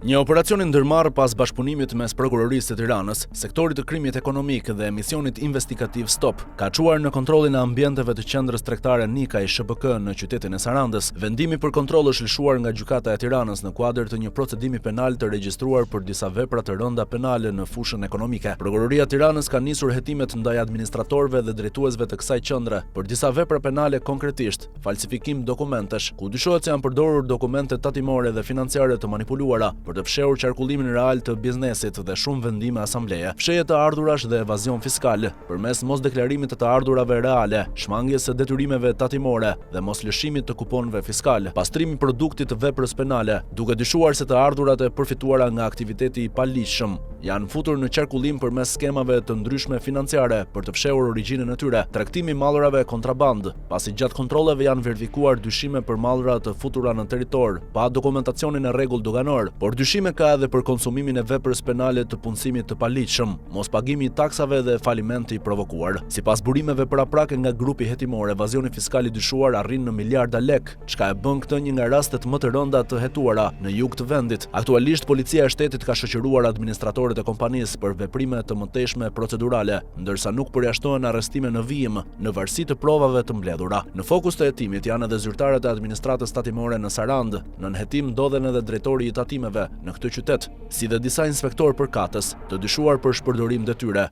Një operacion i ndërmarrë pas bashkëpunimit mes Prokurorisë të Tiranës, Sektorit të Krimit Ekonomik dhe Misionit Investigativ Stop, ka çuar në kontrollin e ambienteve të qendrës tregtare Nikaj SHBK në qytetin e Sarandës. Vendimi për kontroll është lëshuar nga Gjykata e Tiranës në kuadër të një procedimi penal të regjistruar për disa vepra të rënda penale në fushën ekonomike. Prokuroria e Tiranës ka nisur hetimet ndaj administratorëve dhe drejtuesve të kësaj qendre për disa vepra penale, konkretisht falsifikim dokumentesh, ku dyshohet se janë përdorur dokumente tatimore dhe financiare të manipuluara për të fshehur qarkullimin real të biznesit dhe shumë vendime asambleje, fshehje të ardhurash dhe evazion fiskal, përmes mosdeklarimit të ardhurave reale, shmangjes së detyrimeve tatimore dhe moslëshimit të kuponëve fiskal, pastrimi i produktit të veprës penale, duke dyshuar se të ardhurat e përfituara nga aktiviteti i paligjshëm janë futur në qarkullim përmes skemave të ndryshme financiare për të fshehur origjinën e tyre, tregtimi i mallrave kontraband, pasi gjatë kontrolleve janë verifikuar dyshime për mallra të futura në territor, pa dokumentacionin e rregull doganor, por dyshime ka edhe për konsumimin e veprës penale të punësimit të paligjshëm, mospagimi i taksave dhe falimenti i provokuar. Sipas burimeve paraprake nga grupi hetimor, evazioni fiskal i dyshuar arrin në miliarda lek, çka e bën këtë një nga rastet më të rënda të hetuara në jug të vendit. Aktualisht policia e shtetit ka shoqëruar administratorët e kompanisë për veprime të mëtejshme procedurale, ndërsa nuk përjashtohen arrestime në vijim në varësi të provave të mbledhura. Në fokus të hetimit janë edhe zyrtarët e administratës tatimore në Sarandë. Nën hetim ndodhen edhe drejtori i tatimeve në këtë qytet, si dhe disa inspektor përkatës, të dyshuar për shpërdorim detyre.